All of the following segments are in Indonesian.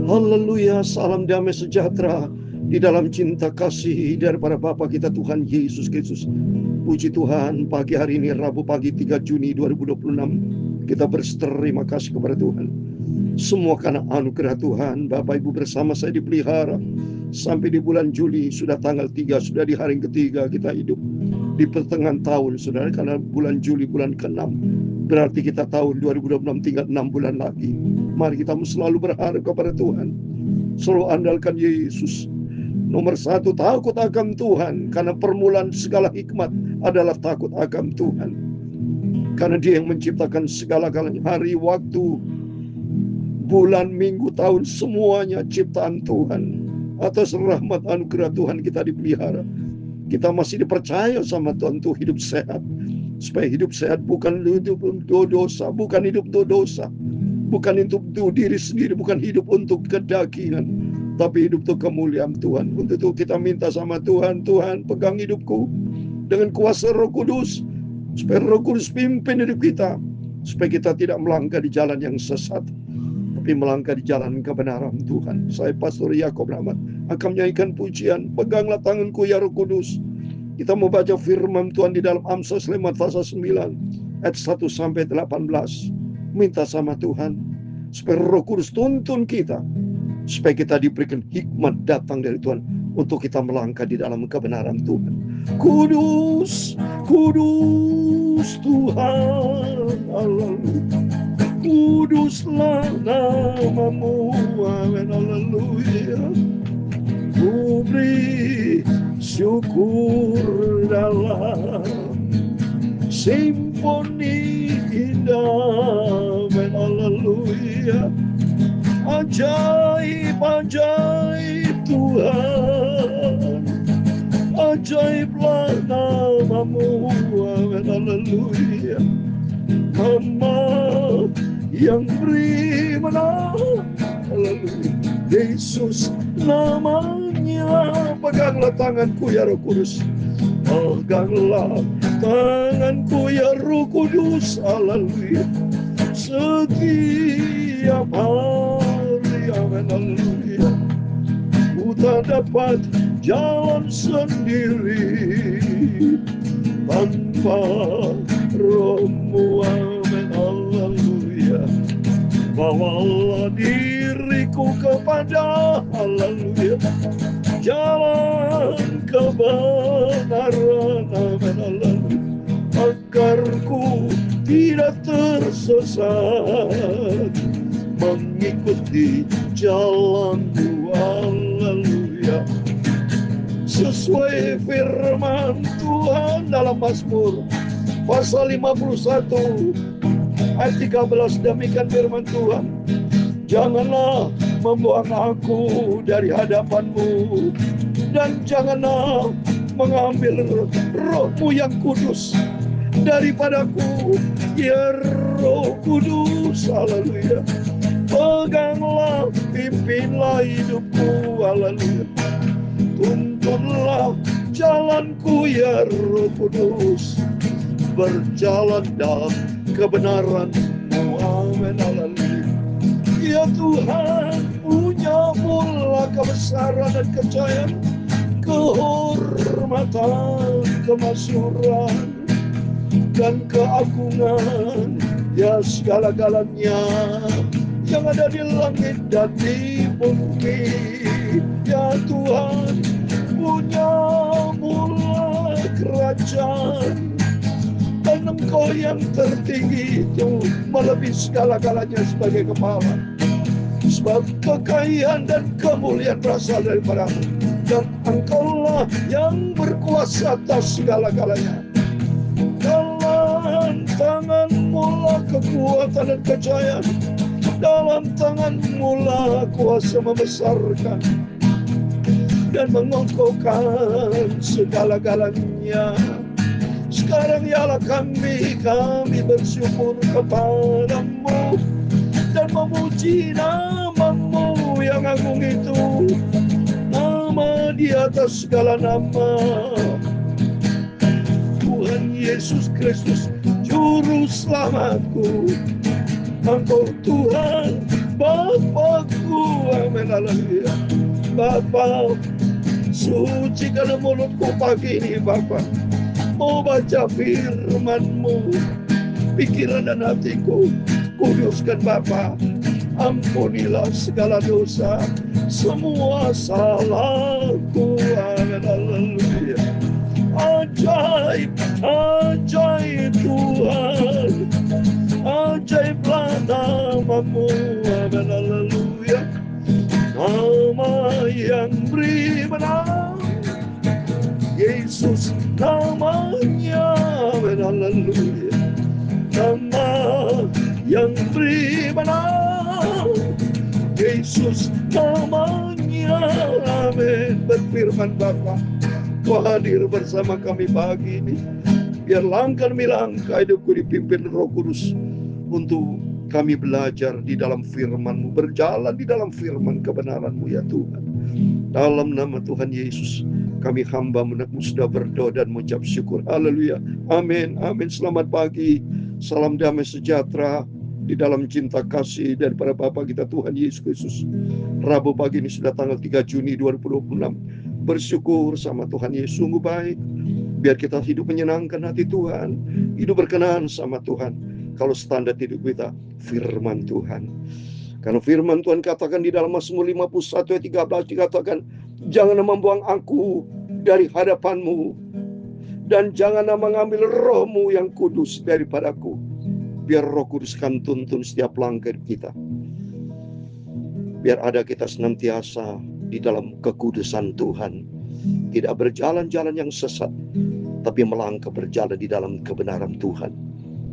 Haleluya, salam damai sejahtera di dalam cinta kasih daripada Bapa kita Tuhan Yesus Kristus. Puji Tuhan, pagi hari ini Rabu pagi 3 Juni 2026 kita berterima kasih kepada Tuhan. Semua karena anugerah Tuhan. Bapak Ibu bersama saya dipelihara sampai di bulan Juli, sudah tanggal 3, sudah di hari ketiga kita hidup di pertengahan tahun, saudara. Karena bulan Juli bulan ke-6, berarti kita tahun 2026 tinggal 6 bulan lagi. Mari kita selalu berharap kepada Tuhan, selalu andalkan Yesus. Nomor 1, takut akan Tuhan, karena permulaan segala hikmat adalah takut akan Tuhan. Karena Dia yang menciptakan segala-galanya, hari, waktu, bulan, minggu, tahun, semuanya ciptaan Tuhan. Atas rahmat anugerah Tuhan kita dipelihara. Kita masih dipercaya sama Tuhan untuk hidup sehat. Supaya hidup sehat bukan hidup untuk dosa, bukan hidup untuk dosa, bukan untuk diri sendiri, bukan hidup untuk kedagingan, tapi hidup untuk kemuliaan Tuhan. Untuk itu kita minta sama Tuhan, Tuhan pegang hidupku dengan kuasa Roh Kudus, supaya Roh Kudus pimpin hidup kita, supaya kita tidak melangkah di jalan yang sesat, tapi melangkah di jalan kebenaran Tuhan. Saya Pastor Yakob Rahmat akan menyanyikan pujian, peganglah tanganku ya Roh Kudus. Kita mau baca firman Tuhan di dalam Amsal 5 pasal 9 ayat 1 sampai 18. Minta sama Tuhan supaya Roh Kudus tuntun kita, supaya kita diberikan hikmat datang dari Tuhan untuk kita melangkah di dalam kebenaran Tuhan. Kudus, kudus Tuhan Allah, kuduslah namamu, amin, haleluya. Ku beri syukur dalam simfoni indah, amin, haleluya. Ajaib, ajaib Tuhan, ajaiblah namamu, amin, haleluya. Nama yang beri menang, haleluya. Yesus namanya. Peganglah tanganku ya Roh Kudus, peganglah tanganku ya Roh Kudus, haleluya. Setiap hari, amin, haleluya. Ku tak dapat jalan sendiri tanpa Roh-Mu, amin, haleluya. Bawalah diriku kepada, haleluya, jalan kebenaran, amin, haleluya. Agar ku tidak tersesat, mengikuti jalan-Mu, haleluya. Sesuai firman Tuhan dalam Mazmur pasal 51 ayat 13, demikian firman Tuhan. Janganlah membuang aku dari hadapan-Mu, dan janganlah mengambil Roh-Mu yang kudus daripadaku, ya Roh Kudus, haleluya. Peganglah, pimpinlah hidupku, haleluya. Tuntunlah jalanku, ya Roh Kudus, berjalan dalam kebenaran-Mu, amin, haleluya. Ya Tuhan, punya mula kebesaran dan kejayaan, kehormatan, kemasyhuran, dan keagungan, ya segala-galanya yang ada di langit dan di bumi. Ya Tuhan, punya mula kerajaan, dan Engkau yang tertinggi itu melebihi segala-galanya sebagai kepala. Sebab kekayaan dan kemuliaan berasal daripada-Mu, dan Engkaulah yang berkuasa atas segala-galanya. Dalam tangan-Mu lah kekuatan dan kejayaan, dalam tangan-Mu lah kuasa membesarkan dan mengokohkan segala-galanya. Sekarang ialah kami bersyukur kepada-Mu dan memuji nama-Mu yang agung itu, nama di atas segala nama, Tuhan Yesus Kristus, Juru Selamatku. Engkau Tuhan Bapakku, amin, haleluya. Bapa, sucikan mulutku pagi ini Bapa. Mau baca firman-Mu, pikiran dan hatiku kuduskan Bapa. Ampunilah segala dosa, semua salahku. Haleluya. Ajaib, ajaib Tuhan, ajaiblah nama-Mu. Haleluya. Nama yang beri menang, Yesus namanya. Haleluya. Nama yang beri menang, Yesus namanya. Amin. Berfirman Bapa, Kau hadir bersama kami pagi ini. Biar langkah demi langkah hidupku dipimpin Roh Kudus, untuk kami belajar di dalam firman-Mu, berjalan di dalam firman kebenaran-Mu ya Tuhan. Dalam nama Tuhan Yesus, kami hamba-Mu sudah berdoa dan mengucap syukur. Haleluya. Amin. Amin. Selamat pagi. Salam damai sejahtera di dalam cinta kasih daripada Bapa kita Tuhan Yesus Kristus. Rabu pagi ini sudah tanggal 3 Juni 2026. Bersyukur sama Tuhan Yesus, sungguh baik. Biar kita hidup menyenangkan hati Tuhan, hidup berkenan sama Tuhan. Kalau standar hidup kita firman Tuhan. Karena firman Tuhan katakan di dalam Mazmur 51 ayat 13 dikatakan, jangan membuang aku dari hadapan-Mu, dan jangan mengambil Roh-Mu yang kudus daripadaku. Biar Roh Kudus kan tuntun setiap langkah kita. Biar ada kita senantiasa di dalam kekudusan Tuhan. Tidak berjalan-jalan yang sesat, tapi melangkah berjalan di dalam kebenaran Tuhan.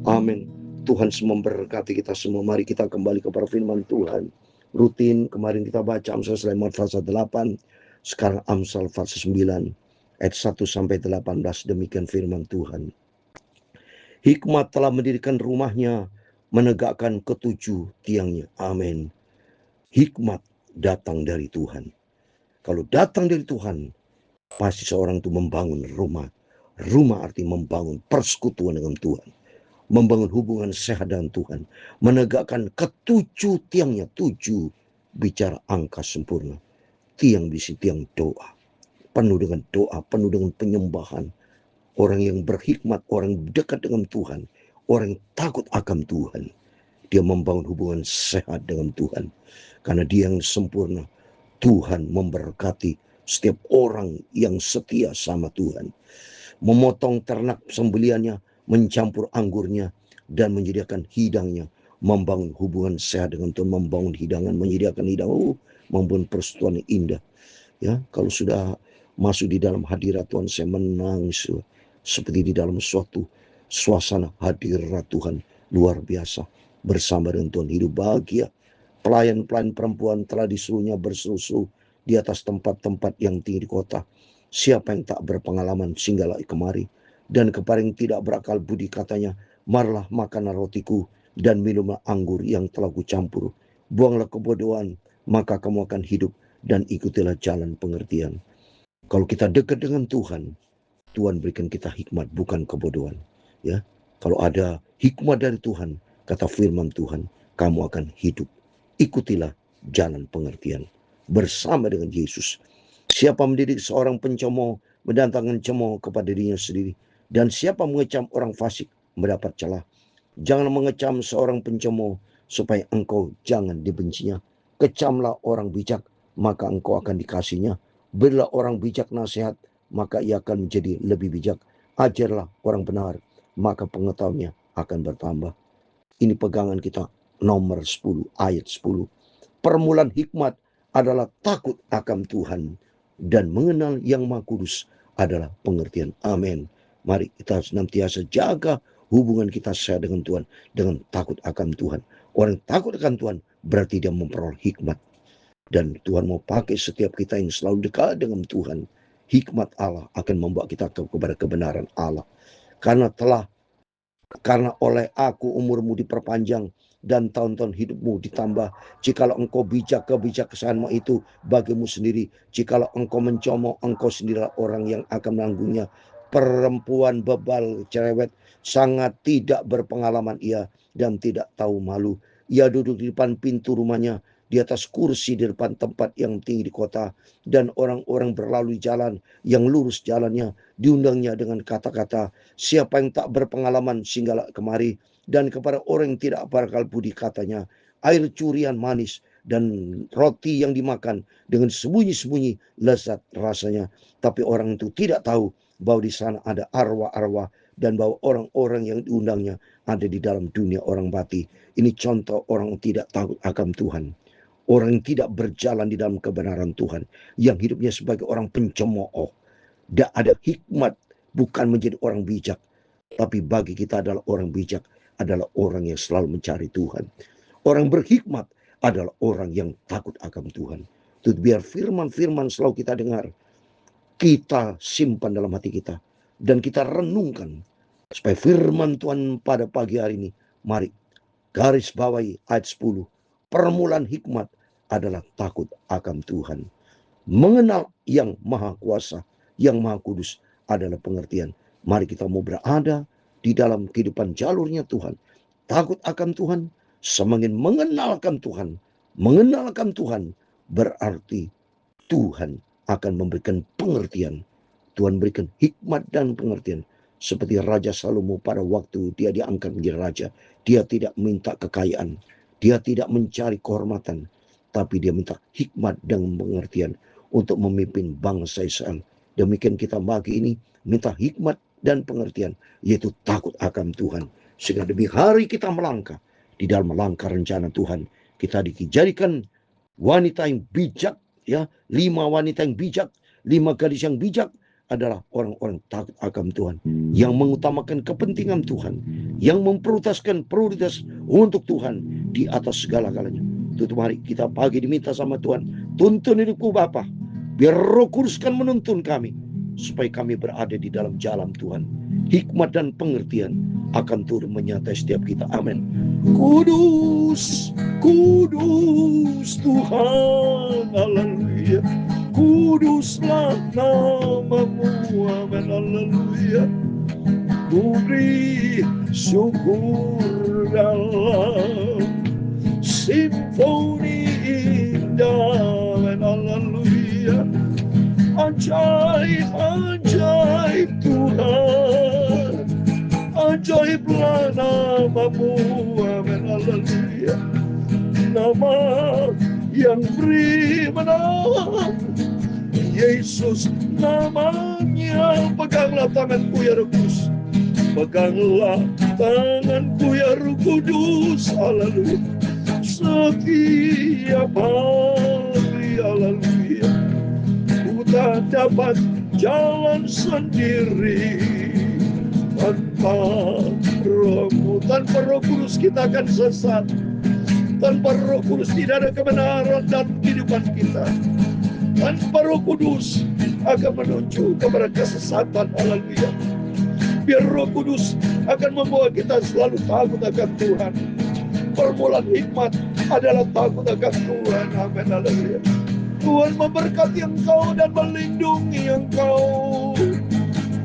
Amin. Tuhan memberkati kita semua. Mari kita kembali kepada firman Tuhan. Rutin kemarin kita baca Amsal Sulaiman pasal 8. Sekarang Amsal pasal 9 ayat 1 sampai 18. Demikian firman Tuhan. Hikmat telah mendirikan rumahnya, menegakkan ketujuh tiangnya. Amin. Hikmat datang dari Tuhan. Kalau datang dari Tuhan, pasti seorang itu membangun rumah. Rumah arti membangun persekutuan dengan Tuhan. Membangun hubungan sehat dengan Tuhan. Menegakkan ketujuh tiangnya. 7 bicara angka sempurna. Tiang di sini tiang doa. Penuh dengan doa, penuh dengan penyembahan. Orang yang berhikmat, orang yang dekat dengan Tuhan. Orang yang takut akan Tuhan. Dia membangun hubungan sehat dengan Tuhan. Karena dia yang sempurna. Tuhan memberkati setiap orang yang setia sama Tuhan. Memotong ternak sembeliannya, mencampur anggurnya, dan menyediakan hidangnya. Membangun hubungan sehat dengan Tuhan, membangun hidangan, menyediakan hidangan, membangun persekutuan yang indah. Ya, kalau sudah masuk di dalam hadirat Tuhan, saya menangis seperti di dalam suatu suasana hadirat Tuhan luar biasa. Bersama dengan Tuhan hidup bahagia. Pelayan-pelayan perempuan telah disuruhnya berseru-seru di atas tempat-tempat yang tinggi di kota. Siapa yang tak berpengalaman singgahlah kemari. Dan kepada yang tidak berakal budi katanya, marilah makanlah rotiku dan minumlah anggur yang telah kucampur. Buanglah kebodohan, maka kamu akan hidup, dan ikutilah jalan pengertian. Kalau kita dekat dengan Tuhan, Tuhan berikan kita hikmat, bukan kebodohan. Ya, kalau ada hikmat dari Tuhan, kata firman Tuhan, kamu akan hidup. Ikutilah jalan pengertian bersama dengan Yesus. Siapa mendidik seorang pencemooh, mendatangkan cemooh kepada dirinya sendiri. Dan siapa mengecam orang fasik, mendapat celah. Jangan mengecam seorang pencemooh, supaya engkau jangan dibencinya. Kecamlah orang bijak, maka engkau akan dikasihnya. Berilah orang bijak nasihat, maka ia akan menjadi lebih bijak. Ajarlah orang benar, maka pengetahuannya akan bertambah. Ini pegangan kita nomor 10, ayat 10. Permulaan hikmat adalah takut akan Tuhan, dan mengenal yang Maha Kudus adalah pengertian. Amin. Mari kita senantiasa jaga hubungan kita sehat dengan Tuhan, dengan takut akan Tuhan. Orang yang takut akan Tuhan berarti dia memperoleh hikmat. Dan Tuhan mau pakai setiap kita yang selalu dekat dengan Tuhan. Hikmat Allah akan membawa kita kepada kebenaran Allah. Karena oleh aku umurmu diperpanjang dan tahun-tahun hidupmu ditambah. Jikalau engkau bijak, kebijaksaanaanmu itu bagimu sendiri. Jikalau engkau mencomok, engkau sendirilah orang yang akan menanggungnya. Perempuan bebal cerewet, sangat tidak berpengalaman ia dan tidak tahu malu. Ia duduk di depan pintu rumahnya di atas kursi di depan tempat yang tinggi di kota, dan orang-orang berlalu di jalan yang lurus jalannya. Diundangnya dengan kata-kata, siapa yang tak berpengalaman singgahlah kemari, dan kepada orang yang tidak berakal budi katanya, air curian manis dan roti yang dimakan dengan sembunyi-sembunyi lezat rasanya. Tapi orang itu tidak tahu bahwa di sana ada arwah-arwah, dan bahwa orang-orang yang diundangnya ada di dalam dunia orang mati. Ini contoh orang yang tidak takut akan Tuhan. Orang yang tidak berjalan di dalam kebenaran Tuhan. Yang hidupnya sebagai orang pencemooh. Tidak ada hikmat, bukan menjadi orang bijak. Tapi bagi kita adalah orang bijak, adalah orang yang selalu mencari Tuhan. Orang berhikmat adalah orang yang takut akan Tuhan. Itu biar firman-firman selalu kita dengar, kita simpan dalam hati kita, dan kita renungkan supaya firman Tuhan pada pagi hari ini. Mari garis bawahi ayat 10. Permulaan hikmat adalah takut akan Tuhan. Mengenal yang maha kuasa, yang maha kudus adalah pengertian. Mari kita mau berada di dalam kehidupan jalurnya Tuhan. Takut akan Tuhan, semakin mengenalkan Tuhan. Mengenalkan Tuhan berarti Tuhan akan memberikan pengertian. Tuhan berikan hikmat dan pengertian. Seperti Raja Salomo pada waktu dia diangkat menjadi raja. Dia tidak minta kekayaan. Dia tidak mencari kehormatan. Tapi dia minta hikmat dan pengertian untuk memimpin bangsa Israel. Demikian kita pagi ini minta hikmat dan pengertian, yaitu takut akan Tuhan. Sehingga demi hari kita melangkah di dalam melangkah rencana Tuhan. Kita dijadikan wanita yang bijak, ya, 5 wanita yang bijak, 5 gadis yang bijak adalah orang-orang takut akan Tuhan, yang mengutamakan kepentingan Tuhan, yang memprioritaskan prioritas untuk Tuhan di atas segala-galanya. Tutup hari kita pagi diminta sama Tuhan, tuntun hidupku Bapa, biar Roh Kudus kan menuntun kami, supaya kami berada di dalam jalan Tuhan. Hikmat dan pengertian akan turun menyertai setiap kita. Amin. Kudus, kudus Tuhan, haleluya. Kuduslah namamu, amin, haleluya. Ku beri syukur dalam simfoni indah, amin, haleluya. Ajaib, ajaib Tuhan, ajaiblah namamu, amin, haleluya. Nama yang beri menang, Yesus namanya. Peganglah tanganku ya Roh Kudus, peganglah tanganku ya Roh Kudus, haleluya. Setiap hari, haleluya, ku tak dapat jalan sendiri. Tanpa Roh-Mu, tanpa Roh Kudus kita akan sesat. Tanpa Roh Kudus tidak ada kebenaran dalam kehidupan kita. Tanpa Roh Kudus akan menuju kepada kesesatan, haleluya. Biar Roh Kudus akan membawa kita selalu takut akan Tuhan. Permulaan hikmat adalah takut akan Tuhan, amin, haleluya. Tuhan memberkati engkau dan melindungi engkau.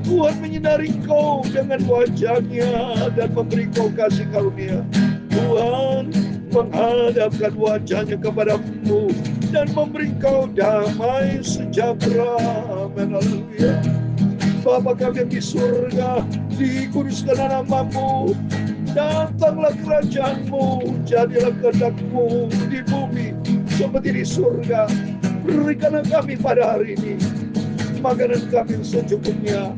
Tuhan menyinari engkau dengan wajah-Nya dan memberi engkau kasih karunia. Tuhan menghadapkan wajah-Nya kepadamu dan memberi engkau damai sejahtera, amin, haleluya. Bapa kami yang di surga, dikuduskan namamu. Datanglah kerajaan-Mu, jadilah kehendak-Mu di bumi seperti di surga. Berikanlah kami pada hari ini makanan kami yang secukupnya,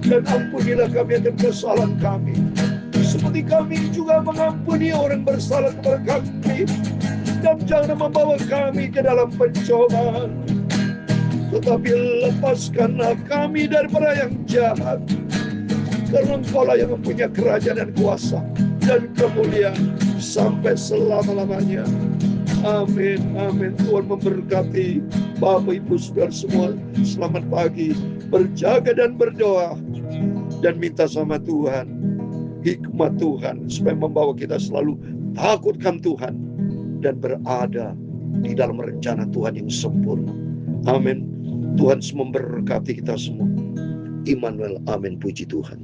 dan ampunilah kami akan kesalahan kami, seperti kami juga mengampuni orang bersalah kepada kami. Dan jangan membawa kami ke dalam pencobaan, tetapi lepaskanlah kami daripada yang jahat. Karena Engkaulah yang mempunyai kerajaan dan kuasa dan kemuliaan sampai selama-lamanya. Amin, amin. Tuhan memberkati Bapak Ibu Saudara semua. Selamat pagi, berjaga dan berdoa, dan minta sama Tuhan hikmat Tuhan supaya membawa kita selalu takutkan Tuhan dan berada di dalam rencana Tuhan yang sempurna. Amin. Tuhan memberkati kita semua. Immanuel, amin, puji Tuhan.